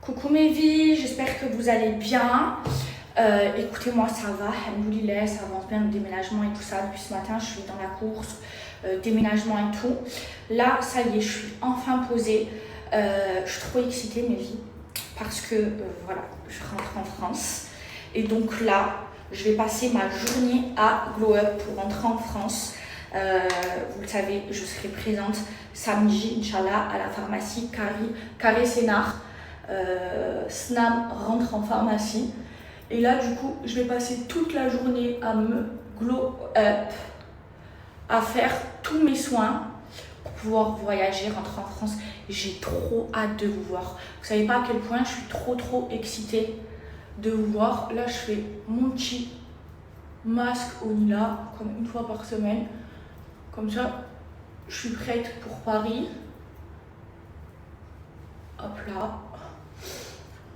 Coucou mes vies, j'espère que vous allez bien. Écoutez-moi, ça va, alhamdoulilah, ça avance bien le déménagement et tout ça. Depuis ce matin, je suis dans la course, déménagement et tout. Là, ça y est, je suis enfin posée. Je suis trop excitée mes vies parce que voilà, je rentre en France. Et donc là, je vais passer ma journée à Glow Up pour rentrer en France. Vous le savez, je serai présente samedi, Inch'Allah, à la pharmacie Carré Sénard. Snam rentre en pharmacie. Et là, du coup, je vais passer toute la journée à me glow up, à faire tous mes soins pour pouvoir voyager, rentrer en France. J'ai trop hâte de vous voir. Vous savez pas à quel point je suis trop excitée de vous voir. Là, je fais mon petit masque au Nila, comme une fois par semaine. Comme ça, je suis prête pour Paris. Hop là.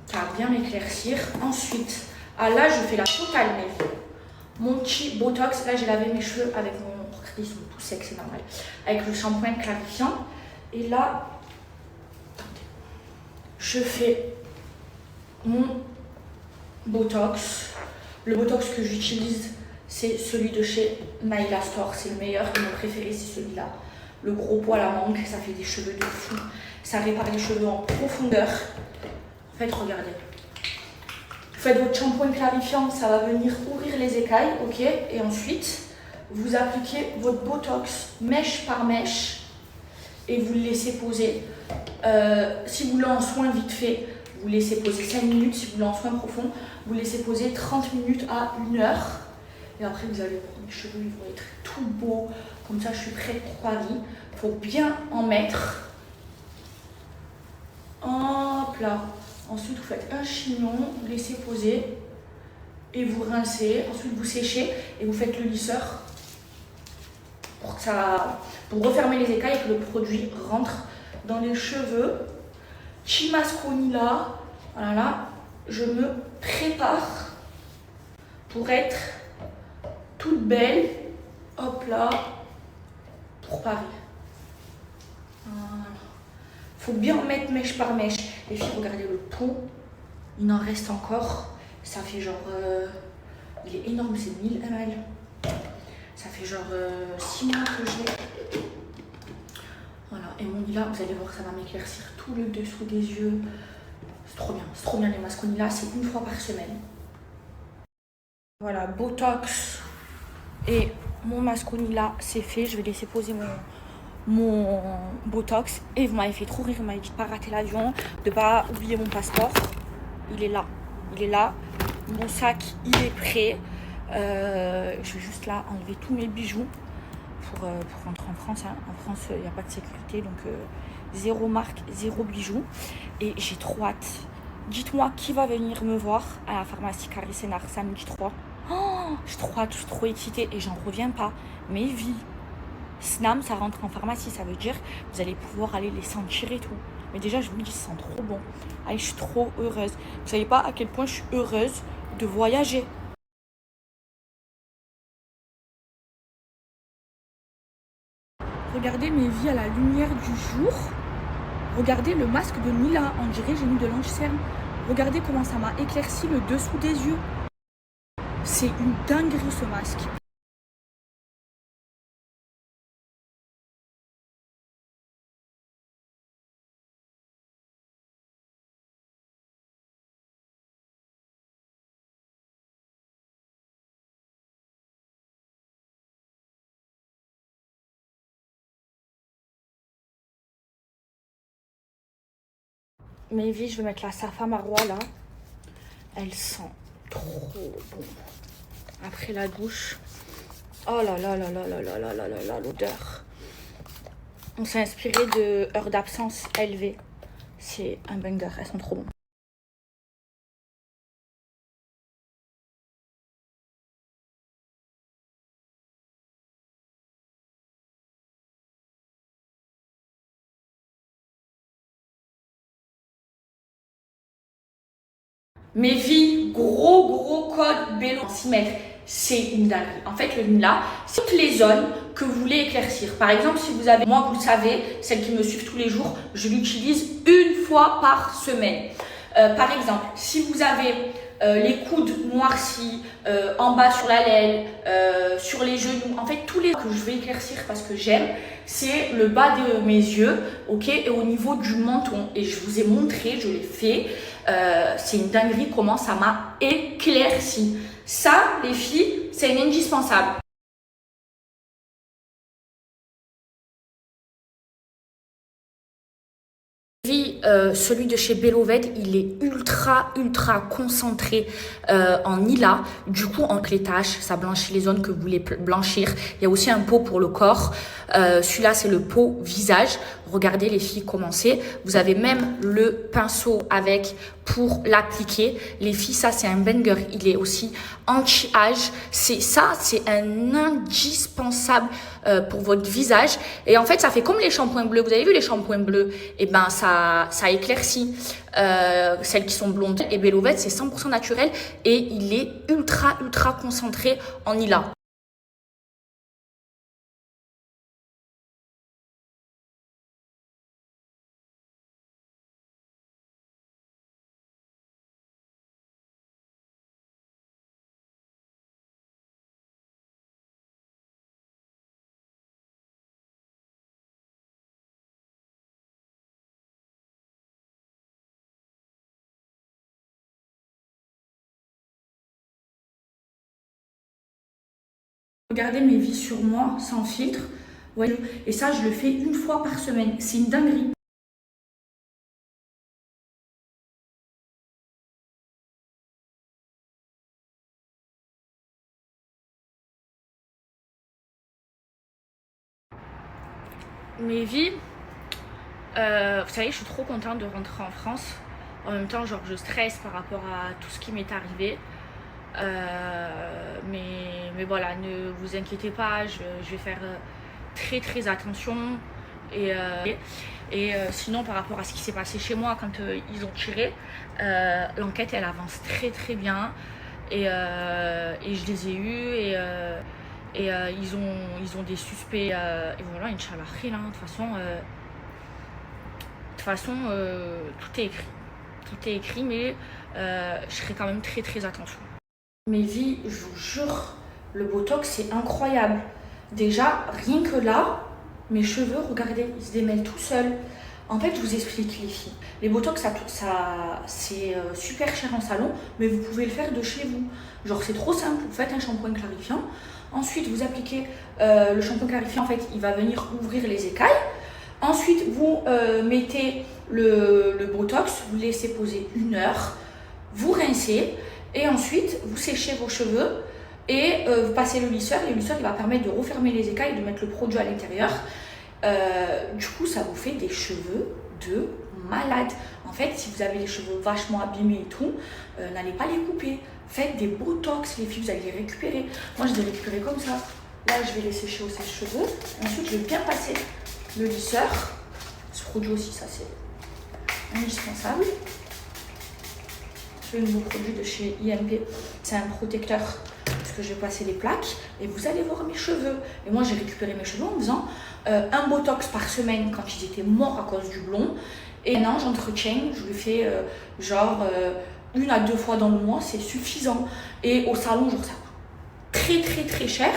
Ça va bien m'éclaircir. Ensuite, là, je fais la totale, mais mon petit botox. Là, j'ai lavé mes cheveux avec mon... Regardez, ils sont tout secs, c'est normal. Avec le shampoing clarifiant. Et là, attendez, je fais mon botox. Le botox que j'utilise, c'est celui de chez Naila Store. C'est le meilleur et mon préféré, c'est celui-là. Le gros poil à mangue, ça fait des cheveux de fou. Ça répare les cheveux en profondeur. En fait, regardez. Vous faites votre shampoing clarifiant, ça va venir ouvrir les écailles, ok. Et ensuite, vous appliquez votre botox mèche par mèche et vous le laissez poser. Si vous voulez en soin vite fait, vous laissez poser 5 minutes. Si vous voulez en soin profond, vous laissez poser 30 minutes à 1 heure. Et après, vous allez voir, mes cheveux ils vont être tout beaux. Comme ça, je suis prête pour Paris. Il faut bien en mettre. Hop là. Ensuite, vous faites un chignon, vous laissez poser et vous rincez. Ensuite, vous séchez et vous faites le lisseur pour refermer les écailles et que le produit rentre dans les cheveux. Chimasconila. Voilà, là, je me prépare pour être toute belle. Hop là, pour Paris. Voilà. Faut bien mettre mèche par mèche. Les filles, regardez le pot, il en reste encore. Ça fait genre, il est énorme, c'est 1000 ml. Ça fait genre 6 mois que je l'ai. Voilà, et mon Nila, vous allez voir, ça va m'éclaircir tout le dessous des yeux. C'est trop bien les masques Nila, c'est une fois par semaine. Voilà, botox et mon masque Nila, c'est fait. Je vais laisser poser mon botox et vous m'avez fait trop rire, vous m'avez dit de pas rater l'avion, de pas oublier mon passeport. Il est là, mon sac il est prêt. Je vais juste là enlever tous mes bijoux pour rentrer en France, hein. En France il n'y a pas de sécurité, donc zéro marque, zéro bijoux et j'ai trop hâte. Dites-moi qui va venir me voir à la pharmacie Carré Sénard samedi 3. Oh, j'ai trop hâte, je suis trop excitée et j'en reviens pas. Mes vies, Snam, ça rentre en pharmacie, ça veut dire vous allez pouvoir aller les sentir et tout. Mais déjà, je vous dis, ça sent trop bon. Allez, je suis trop heureuse. Vous savez pas à quel point je suis heureuse de voyager. Regardez mes vies à la lumière du jour. Regardez le masque de Mila, on dirait j'ai mis de l'ange-cerne. Regardez comment ça m'a éclairci le dessous des yeux. C'est une dinguerie ce masque. Mes vies, je vais mettre la Safa Marwa là. Elle sent trop bon. Après la douche. Oh là là là là là là là là là là, l'odeur. On s'est inspiré de Heures d'absence LV. C'est un banger, elles sont trop bonnes. Mes vies, gros code Bélo 6 mètres. C'est une dinguerie. En fait, le Nila, c'est toutes les zones que vous voulez éclaircir. Par exemple, si vous avez, moi vous le savez, celles qui me suivent tous les jours, je l'utilise une fois par semaine. Par exemple, si vous avez les coudes noircis, en bas sur la laine, sur les genoux, en fait tous les que je vais éclaircir parce que j'aime, c'est le bas de mes yeux, ok, et au niveau du menton. Et je vous ai montré, je l'ai fait, c'est une dinguerie comment ça m'a éclairci. Ça, les filles, c'est une indispensable. Celui de chez Beloved, il est ultra concentré en Nila. Du coup, en les taches, ça blanchit les zones que vous voulez blanchir. Il y a aussi un pot pour le corps. Celui-là, c'est le pot visage. Regardez les filles commencer. Vous avez même le pinceau avec pour l'appliquer. Les filles, ça c'est un banger. Il est aussi anti-âge. C'est un indispensable pour votre visage. Et en fait, ça fait comme les shampoings bleus. Vous avez vu les shampoings bleus? Et ben ça éclaircit. Celles qui sont blondes. Et Beloved, c'est 100% naturel et il est ultra concentré en Nila. Regardez mes vis sur moi, sans filtre. Ouais. Et ça, je le fais une fois par semaine. C'est une dinguerie. Mes vies, vous savez, je suis trop contente de rentrer en France. En même temps, genre, je stresse par rapport à tout ce qui m'est arrivé. Mais voilà, ne vous inquiétez pas, je vais faire très attention. Sinon, par rapport à ce qui s'est passé chez moi quand ils ont tiré, l'enquête elle avance très bien. Et je les ai eus ils ont des suspects. Et voilà, Inch'Allah, khir, hein. De toute façon, tout est écrit. Tout est écrit, mais je ferai quand même très attention. Mes vies, je vous jure, le Botox c'est incroyable. Déjà, rien que là, mes cheveux, regardez, ils se démêlent tout seuls. En fait, je vous explique les filles. Les Botox, c'est super cher en salon, mais vous pouvez le faire de chez vous. Genre, c'est trop simple. Vous faites un shampoing clarifiant. Ensuite, vous appliquez le shampoing clarifiant. En fait, il va venir ouvrir les écailles. Ensuite, vous mettez le Botox. Vous laissez poser 1 heure. Vous rincez. Et ensuite, vous séchez vos cheveux. Et vous passez le lisseur. Et le lisseur, il va permettre de refermer les écailles et de mettre le produit à l'intérieur. Du coup, ça vous fait des cheveux de malade. En fait, si vous avez les cheveux vachement abîmés et tout, n'allez pas les couper. Faites des botox, les filles, vous allez les récupérer. Moi, je les récupérer comme ça. Là, je vais les sécher au sèche-cheveux. Ensuite, je vais bien passer le lisseur. Ce produit aussi, ça, c'est indispensable. Ce nouveau produit de chez IMP, c'est un protecteur parce que je vais passer les plaques et vous allez voir mes cheveux. Et moi, j'ai récupéré mes cheveux en faisant un botox par semaine quand ils étaient morts à cause du blond. Et maintenant, j'entretiens, je le fais 1 à 2 fois dans le mois, c'est suffisant. Et au salon, genre, ça coûte très cher.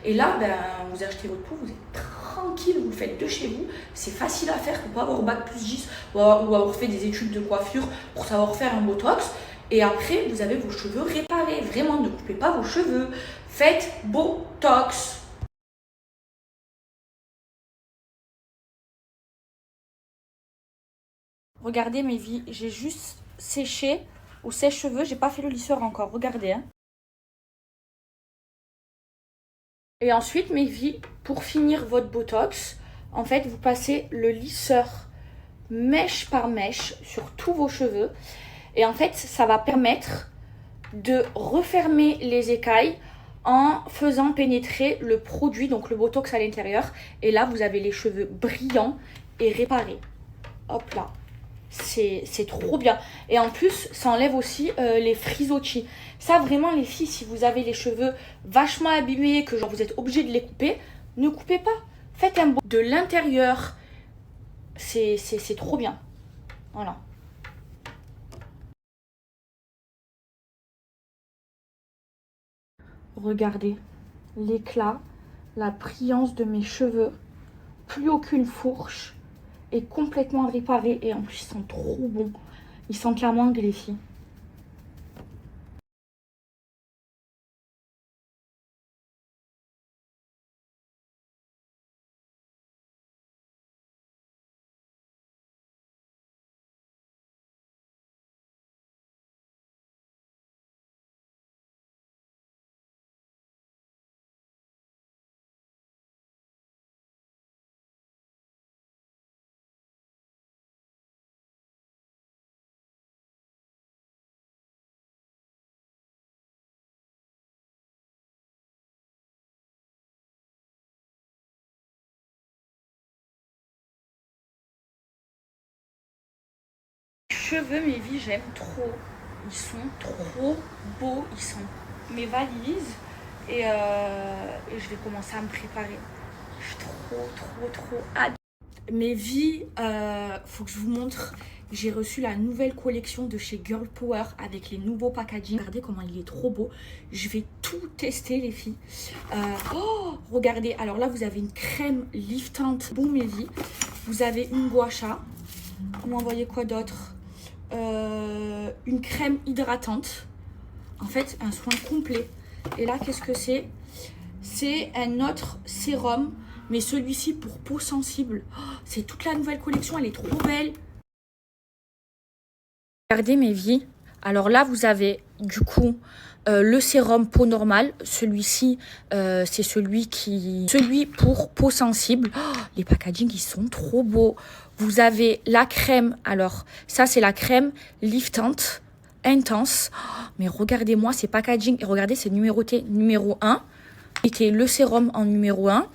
Et là, ben, vous achetez votre peau, vous êtes tranquille, vous le faites de chez vous. C'est facile à faire pour pas avoir bac plus 10 ou avoir fait des études de coiffure pour savoir faire un botox. Et après, vous avez vos cheveux réparés. Vraiment, ne coupez pas vos cheveux. Faites botox. Regardez mes vies, j'ai juste séché au sèche-cheveux. J'ai pas fait le lisseur encore. Regardez, hein. Et ensuite, mes vies, pour finir votre botox, en fait, vous passez le lisseur mèche par mèche sur tous vos cheveux. Et en fait, ça va permettre de refermer les écailles en faisant pénétrer le produit, donc le botox à l'intérieur. Et là, vous avez les cheveux brillants et réparés. Hop là. C'est trop bien. Et en plus, ça enlève aussi les frisottis. Ça, vraiment, les filles, si vous avez les cheveux vachement abîmés, que genre vous êtes obligé de les couper, ne coupez pas. Faites un bout de l'intérieur. C'est trop bien. Voilà. Regardez l'éclat, la brillance de mes cheveux. Plus aucune fourche. Et complètement réparé. Et en plus, ils sont trop bons. Ils sentent la mangue, les filles. Cheveux, mes vies, j'aime trop. Ils sont trop beaux. Ils sont mes valises. Et je vais commencer à me préparer. Je suis trop hâte. Mes vies, faut que je vous montre. J'ai reçu la nouvelle collection de chez Girl Power avec les nouveaux packaging. Regardez comment il est trop beau. Je vais tout tester, les filles. Regardez, alors là, vous avez une crème liftante. Bon, mes vies. Vous avez une gua sha. Vous m'envoyez quoi d'autre? Une crème hydratante. En fait, un soin complet. Et là, qu'est-ce que c'est? C'est un autre sérum, mais celui-ci pour peau sensible. C'est toute la nouvelle collection, elle est trop belle. Regardez mes vies. Alors là, vous avez du coup le sérum peau normale. Celui-ci, c'est celui pour peau sensible. Les packaging, ils sont trop beaux. Vous avez la crème. Alors, ça, c'est la crème liftante intense. Mais regardez-moi ces packaging. Et regardez, c'est numéroté numéro 1. Vous mettez le sérum en numéro 1.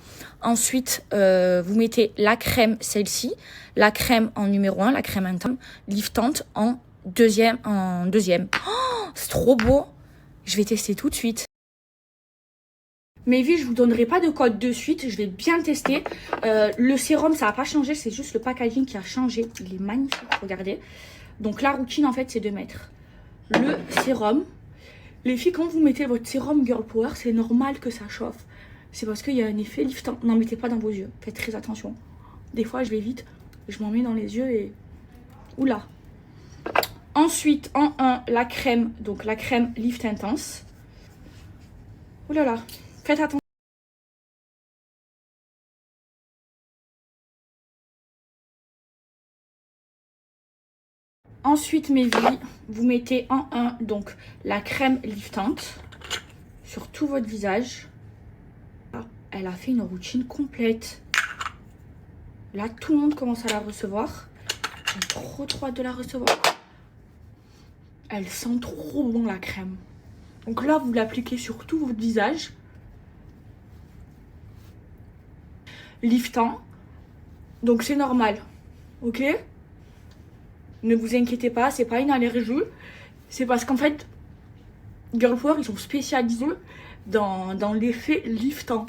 Ensuite, vous mettez la crème, celle-ci. La crème en numéro 1, la crème intense, liftante en deuxième. C'est trop beau. Je vais tester tout de suite. Mes vies, je vous donnerai pas de code de suite. Je vais bien tester. Le sérum, ça n'a pas changé. C'est juste le packaging qui a changé. Il est magnifique, regardez. Donc la routine, en fait, c'est de mettre le sérum. Les filles, quand vous mettez votre sérum Girl Power, c'est normal que ça chauffe. C'est parce qu'il y a un effet liftant. N'en mettez pas dans vos yeux. Faites très attention. Des fois, je vais vite. Je m'en mets dans les yeux et... Oula. Ensuite, en 1, la crème. Donc, la crème Lift Intense. Oulala. Faites attention. Ensuite, mes vies, vous mettez en 1, donc, la crème liftante sur tout votre visage. Elle a fait une routine complète. Là, tout le monde commence à la recevoir. J'ai trop hâte de la recevoir. Elle sent trop bon, la crème. Donc là, vous l'appliquez sur tout votre visage. Liftant. Donc c'est normal. Ok? Ne vous inquiétez pas, c'est pas une allergie. C'est parce qu'en fait, Girl Power, ils sont spécialisés dans l'effet liftant.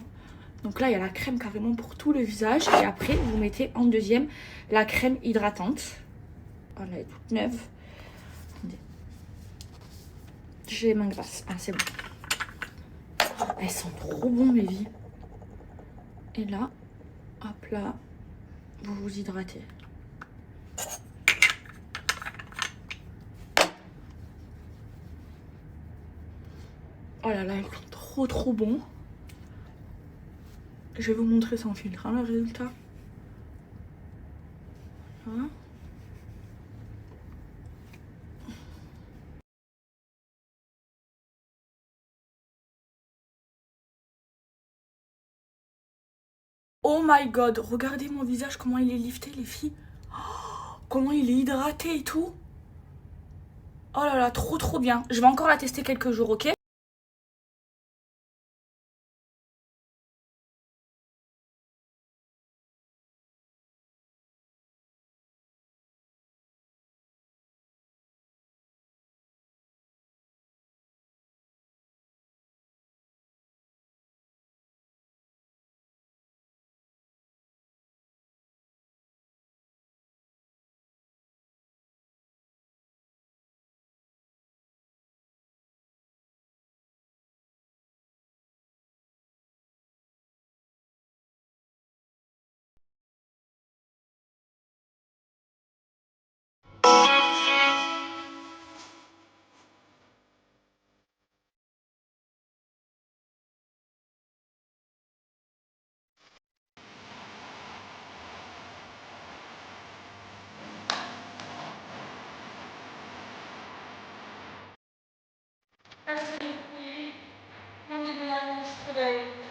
Donc là, il y a la crème carrément pour tout le visage. Et après, vous mettez en deuxième la crème hydratante. Oh, elle est toute neuve. Attendez. J'ai les mains grasses. Ah, c'est bon. Elles sont trop bonnes, mes vies. Et là, hop là, vous vous hydratez. Oh là là, elles sont trop bon. Je vais vous montrer sans filtre, hein, le résultat. Voilà. Oh my god, regardez mon visage, comment il est lifté, les filles. Oh, comment il est hydraté et tout. Oh là là, trop bien. Je vais encore la tester quelques jours, ok? As we pray, and in the today.